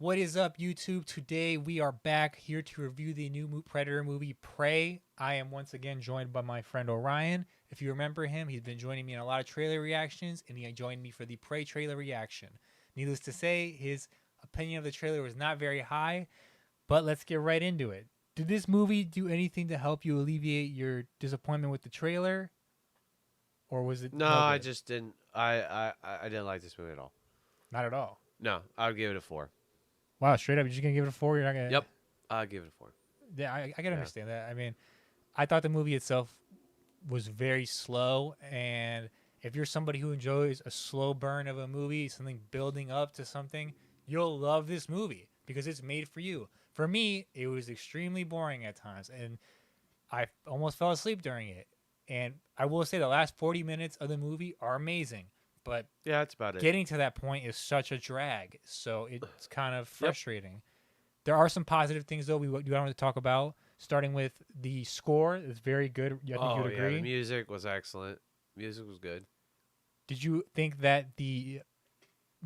What is up, YouTube? Today we are back here to review the new Predator movie, Prey. I am once again joined by my friend Orion. If you remember him, he's been joining me in a lot of trailer reactions, and he joined me for the Prey trailer reaction. Needless to say, his opinion of the trailer was not very high, but let's get right into it. Did this movie do anything to help you alleviate your disappointment with the trailer? Or was it No, no I good? just didn't. I didn't like this movie at all. Not at all. No, I would give it a 4. Wow, straight up, you're just going to give it a 4? You're not going to... Yep, I'll give it a 4. Yeah, I can understand that. I mean, I thought the movie itself was very slow, and if you're somebody who enjoys a slow burn of a movie, something building up to something, you'll love this movie because it's made for you. For me, it was extremely boring at times, and I almost fell asleep during it. And I will say the last 40 minutes of the movie are amazing, but Yeah, that's about it. getting to that point is such a drag, so it's kind of frustrating. There are some positive things, though, we want to talk about, starting with the score. It's very good. I think you'd agree. The music was excellent. Music was good. Did you think that the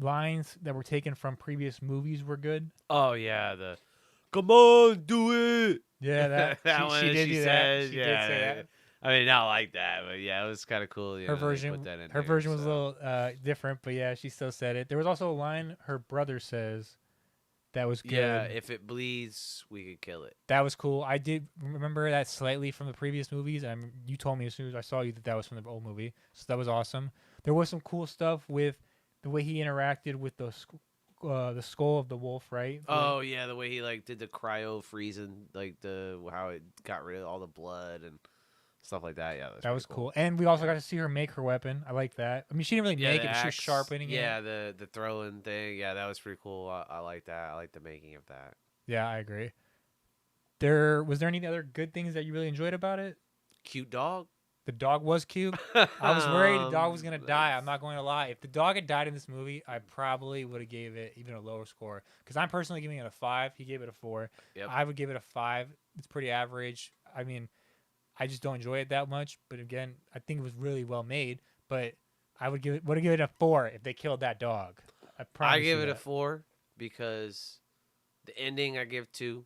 lines that were taken from previous movies were good? Oh, yeah, come on, do it. Yeah, that, that she did do that. She did say that. I mean, not like that, but yeah, it was kind of cool. Her version was a little different, but yeah, she still said it. There was also a line her brother says that was good. Yeah, if it bleeds, we could kill it. That was cool. I did remember that slightly from the previous movies. You told me as soon as I saw you that was from the old movie, so that was awesome. There was some cool stuff with the way he interacted with the skull of the wolf, right? Oh yeah, the way he did the cryo freezing, how it got rid of all the blood and stuff like that. Yeah, that was cool. And we also got to see her make her weapon. I like that. I mean, she didn't really make it, but she was sharpening it. Yeah, the throwing thing. Yeah, that was pretty cool. I like that. I like the making of that. Yeah, I agree. Was there any other good things that you really enjoyed about it? Cute dog. The dog was cute. I was worried the dog was gonna die. I'm not going to lie. If the dog had died in this movie, I probably would have gave it even a lower score. Because I'm personally giving it a 5. He gave it a 4. Yep. I would give it a 5. It's pretty average. I mean, I just don't enjoy it that much. But again, I think it was really well made. But I would give it a 4 if they killed that dog. I give it a 4 because the ending I give 2,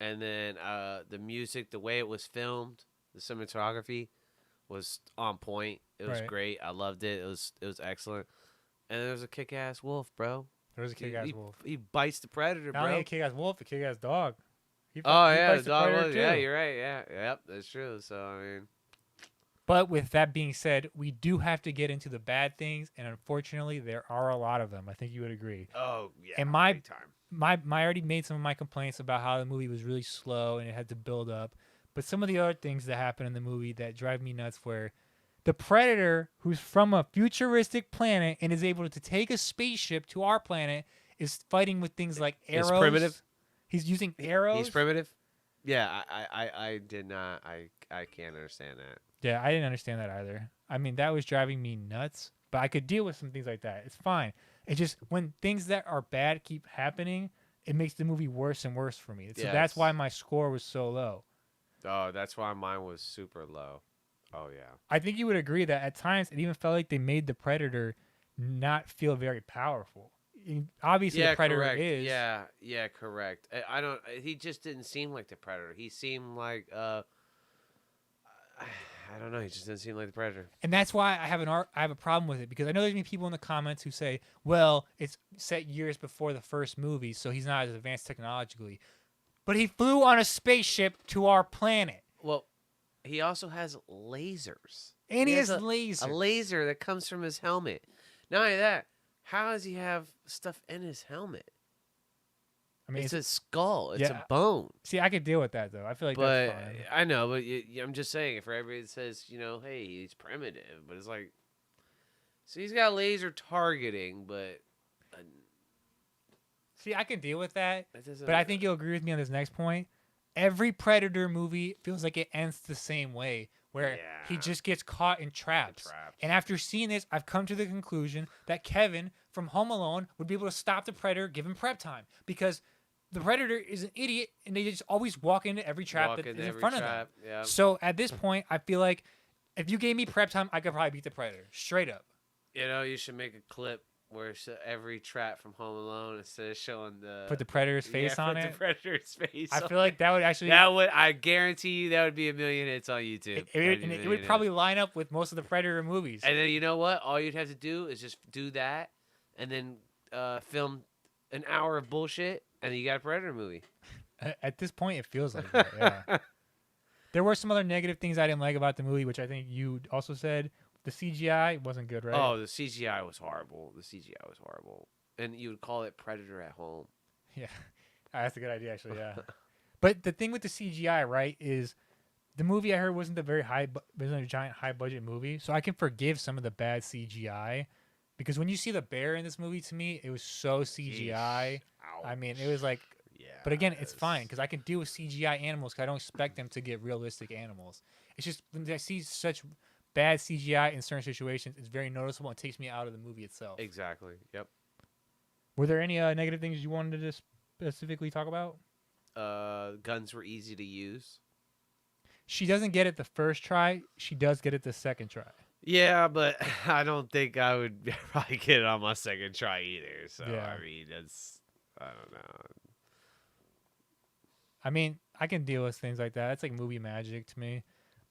and then the music, the way it was filmed, the cinematography was on point. It was great. I loved it. It was excellent. And there was a kick-ass wolf, bro. There was a kick-ass wolf. He bites the predator, bro. Not only a kick-ass wolf, a kick-ass dog. The dog was. Yeah, you're right. Yeah, yep, that's true. So I mean, but with that being said, we do have to get into the bad things, and unfortunately, there are a lot of them. I think you would agree. Oh yeah. And big time. I already made some of my complaints about how the movie was really slow and it had to build up. But some of the other things that happen in the movie that drive me nuts, where the Predator, who's from a futuristic planet and is able to take a spaceship to our planet, is fighting with things like arrows. He's primitive. He's using arrows. He's primitive. Yeah, I did not. I can't understand that. Yeah, I didn't understand that either. I mean, that was driving me nuts. But I could deal with some things like that. It's fine. It's just when things that are bad keep happening, it makes the movie worse and worse for me. So that's why my score was so low. Oh, that's why mine was super low. Oh, yeah. I think you would agree that at times it even felt like they made the Predator not feel very powerful. Obviously, the Predator is. Yeah, correct. He just didn't seem like the Predator. He seemed like, I don't know. He just didn't seem like the Predator. And that's why I have a problem with it, because I know there's going to be people in the comments who say, well, it's set years before the first movie, so he's not as advanced technologically. But he flew on a spaceship to our planet. Well, he also has lasers. And he has lasers. A laser that comes from his helmet. Not only that, how does he have stuff in his helmet? I mean, it's a skull. It's a bone. See, I could deal with that, though. I feel like that's fine. I know, but I'm just saying, for everybody that says, hey, he's primitive, but it's like, so he's got laser targeting, but... See, I can deal with that, but I think you'll agree with me on this next point. Every Predator movie feels like it ends the same way, where he just gets caught in traps. And after seeing this, I've come to the conclusion that Kevin from Home Alone would be able to stop the Predator, give him prep time, because the Predator is an idiot, and they just always walk into every trap that is in front of them. Yep. So at this point, I feel like if you gave me prep time, I could probably beat the Predator, straight up. You should make a clip where every trap from Home Alone, instead of showing the Put the Predator's face on put it. the Predator's face. I on feel like it. that would actually. That would, I guarantee you, that would be a million hits on YouTube. It would probably line up with most of the Predator movies. And then you know what? All you'd have to do is just do that, and then film an hour of bullshit, and then you got a Predator movie. At this point, it feels like that. Yeah. There were some other negative things I didn't like about the movie, which I think you also said. The CGI wasn't good, right? Oh, the CGI was horrible. And you would call it Predator at home. Yeah, that's a good idea, actually. Yeah, but the thing with the CGI, right, is the movie I heard wasn't wasn't a giant high budget movie, so I can forgive some of the bad CGI because when you see the bear in this movie, to me, it was so CGI. I mean, it was like, yeah. But again, it's fine because I can deal with CGI animals because I don't expect them to get realistic animals. It's just when I see such bad CGI in certain situations, it's very noticeable and takes me out of the movie itself. Exactly. Yep. Were there any negative things you wanted to specifically talk about? Guns were easy to use. She doesn't get it the first try. She does get it the second try. Yeah, but I don't think I would probably get it on my second try either. So, Yeah. I mean, I don't know. I mean, I can deal with things like that. It's like movie magic to me.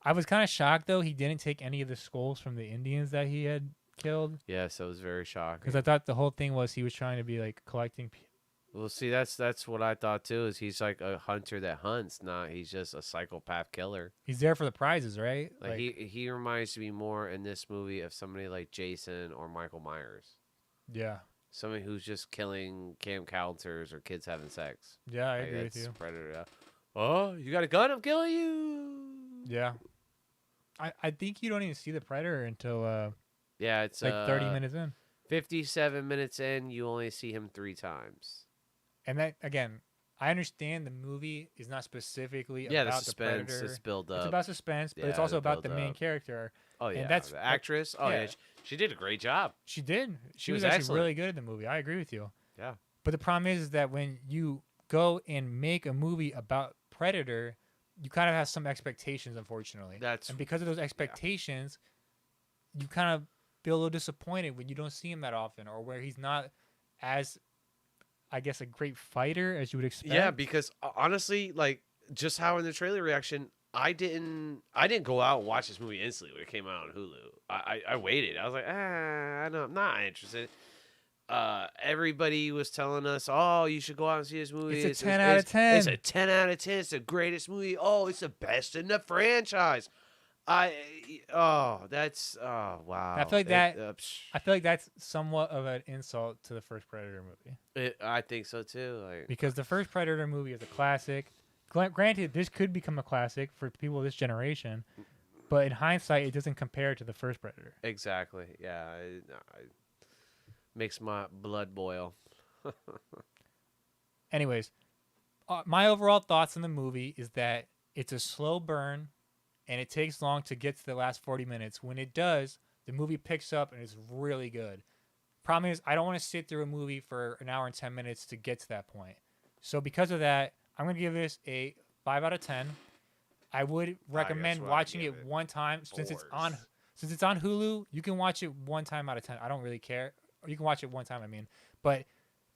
I was kind of shocked, though, he didn't take any of the skulls from the Indians that he had killed. Yeah, so it was very shocking. Because I thought the whole thing was he was trying to be, like, collecting... Well, see, that's what I thought, too, is he's like a hunter that hunts, not he's just a psychopath killer. He's there for the prizes, right? Like he reminds me more in this movie of somebody like Jason or Michael Myers. Yeah. Somebody who's just killing camp counselors or kids having sex. Yeah, I Like, agree with that's you. Predator. Oh, you got a gun? I'm killing you. Yeah. I think you don't even see the Predator until Yeah, it's like 30 minutes in. 57 minutes in, you only see him 3 times. And that, again, I understand the movie is not specifically Yeah, the about the suspense Predator. is built up. It's about suspense, but it's Yeah, also the about the main build-up. character. Oh yeah, and that's the actress. Oh yeah, yeah. she did a great job. She did. She was was actually excellent. really good in the movie. I agree with you. Yeah. But the problem is that when you go and make a movie about Predator, you kind of have some expectations, unfortunately. And because of those expectations, you kind of feel a little disappointed when you don't see him that often, or where he's not as, I guess, a great fighter as you would expect. Yeah, because honestly, like just how in the trailer reaction, I didn't go out and watch this movie instantly when it came out on Hulu. I waited. I was like, I'm not interested. Everybody was telling us, oh, you should go out and see this movie. It's a 10 out of 10. It's a 10 out of 10. It's the greatest movie. Oh, it's the best in the franchise. Wow. I feel like I feel like that's somewhat of an insult to the first Predator movie. I think so too. Like, because the first Predator movie is a classic. Granted, this could become a classic for people of this generation, but in hindsight, it doesn't compare to the first Predator. Exactly. Yeah. It makes my blood boil. Anyways, my overall thoughts on the movie is that it's a slow burn, and it takes long to get to the last 40 minutes. When it does, the movie picks up and it's really good. Problem is, I don't want to sit through a movie for an hour and 10 minutes to get to that point. So because of that, I'm going to give this a 5 out of 10. I would recommend watching it one time since it's on Hulu. You can watch it one time out of 10. I don't really care. Or you can watch it one time, I mean. But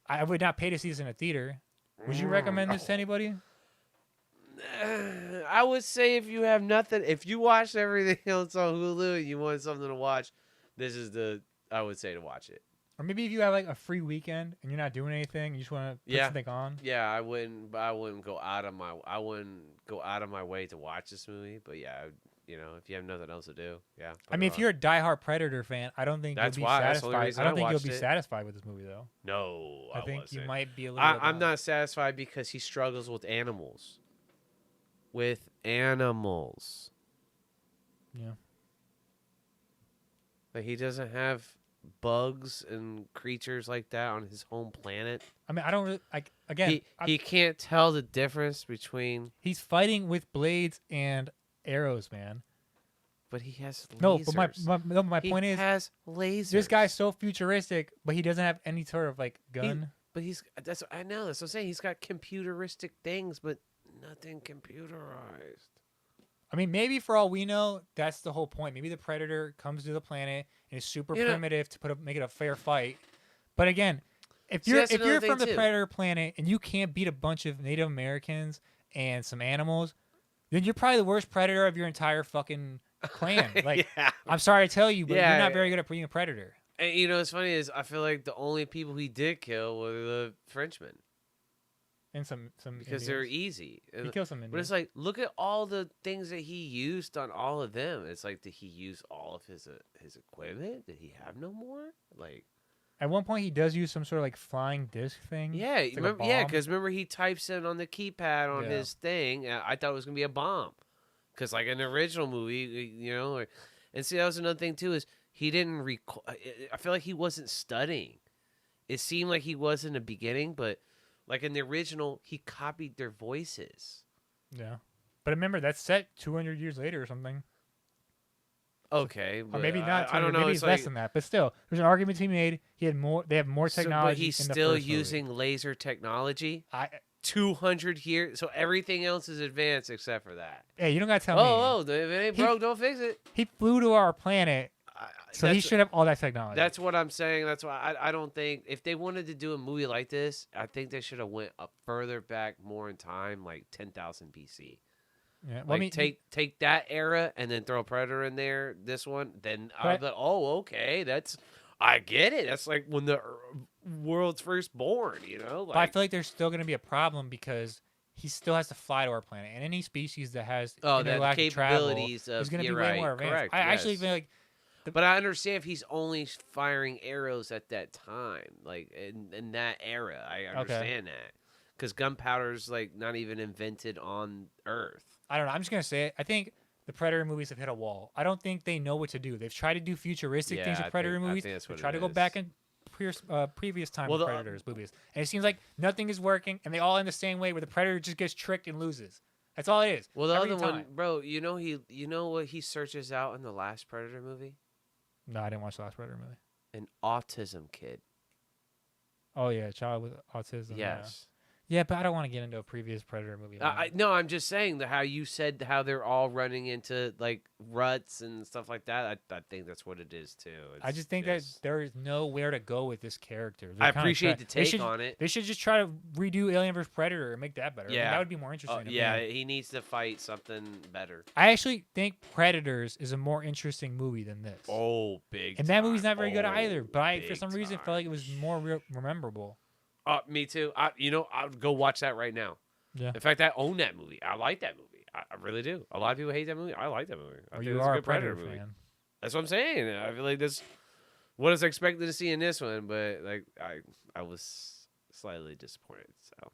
I would not pay to see this in a theater. Would you recommend this to anybody? I would say if you have nothing, if you watch everything else on Hulu and you want something to watch, this is I would say to watch it. Or maybe if you have like a free weekend and you're not doing anything, you just want to put something on. Yeah, I wouldn't go out of my way to watch this movie. But yeah, if you have nothing else to do, yeah. I mean, if you're a diehard Predator fan, I don't think you'll be satisfied. I don't think you'll be satisfied with this movie, though. No, I think wasn't. you might be a little. I'm not satisfied because he struggles with animals. Yeah. Like he doesn't have bugs and creatures like that on his home planet. I mean, I don't really like. Again, he can't tell the difference between. He's fighting with blades and arrows, man. But he has lasers. No, but my point is, he has lasers. This guy's so futuristic, but he doesn't have any sort of like gun. I know that's what I'm saying. He's got computeristic things, but nothing computerized. I mean, maybe for all we know, that's the whole point. Maybe the Predator comes to the planet and is super primitive to make it a fair fight. But again, if See, you're that's if another you're thing from the too. predator planet and you can't beat a bunch of Native Americans and some animals, then you're probably the worst predator of your entire fucking clan. Like, Yeah, I'm sorry to tell you, but you're not yeah. very good at being a predator. And you know what's funny is I feel like the only people he did kill were the Frenchmen And some because they're Indians. easy. He kills some But it's Indians. like, look at all the things that he used on all of them. It's like, did he use all of his equipment? Did he have no more? Like, At one point, he does use some sort of like flying disc thing. yeah, It's like a remember, yeah, bomb. because remember he types in on the keypad on Yeah. his thing. And I thought it was gonna be a bomb, because like in the original movie, you know, and see that was another thing too is he didn't record. I feel like he wasn't studying. It seemed like he was in the beginning, but like in the original, he copied their voices. Yeah. But remember, that's set 200 years later or something. Okay, Or but maybe not 200, I don't know. maybe It's it's less like, than that. But still, there's an argument to be made. They have more so, technology but he's in the still first movie. using laser technology. I 200 years, so everything else is advanced except for that. Hey, you don't gotta tell me. Oh, if it ain't He- broke, don't fix it. He flew to our planet, so he That's- should have all that technology. That's what I'm saying. That's why I don't think if they wanted to do a movie like this, I think they should have went up further back more in time, like 10,000 BC. yeah. Well, Like I mean, take that era and then throw Predator in there. This one, then I'll But- be like, oh, okay, I get it. That's like when the world's first born. You know, but I like feel like there's still gonna be a problem because he still has to fly to our planet, and any species that has the intergalactic travel capabilities is of gonna be you're way right, more advanced. correct, I actually yes. feel like But I understand if he's only firing arrows at that time, like in that era. I understand that because gunpowder's like not even invented on Earth. I don't know. I'm just gonna say it. I think the Predator movies have hit a wall. I don't think they know what to do. They've tried to do futuristic Yeah, things I with Predator think- I movies. think that's They what try it to go is. back in previous time Well, with the- Predators movies, and it seems like nothing is working, and they all end the same way, where the Predator just gets tricked and loses. That's all it is. Well, the Every other time. one, bro, you know what he searches out in the last Predator movie? No, I didn't watch the last Predator movie. An autism kid. Oh yeah, child with autism. Yes. Yeah, but I don't want to get into a previous Predator movie. No, I'm just saying how you said how they're all running into like ruts and stuff like that. I think that's what it is too. I just think that there is nowhere to go with this character. I appreciate the take on it. They should just try to redo Alien vs Predator and make that better. I think Yeah. that would be more interesting. to me. Yeah, he needs to fight something better. I actually think Predators is a more interesting movie than this. Oh, big. And that movie's not very good either. Oh, But I, for big some reason, time. felt like it was more memorable. Me too. I'll go watch that right now. Yeah. In fact, I own that movie. I like that movie. I really do. A lot of people hate that movie. I like that movie. I Or think you it's are a good Predator movie. fan. That's what I'm saying. I feel like that's what I was expected to see in this one, but like I was slightly disappointed. So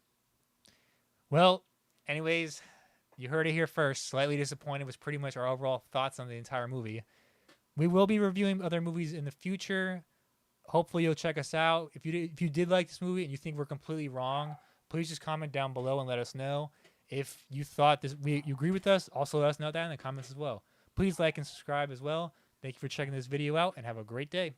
Well, anyways, you heard it here first. Slightly disappointed was pretty much our overall thoughts on the entire movie. We will be reviewing other movies in the future. Hopefully, you'll check us out. If you did like this movie and you think we're completely wrong, please just comment down below and let us know. If you thought you agree with us, also let us know that in the comments as well. Please like and subscribe as well. Thank you for checking this video out and have a great day.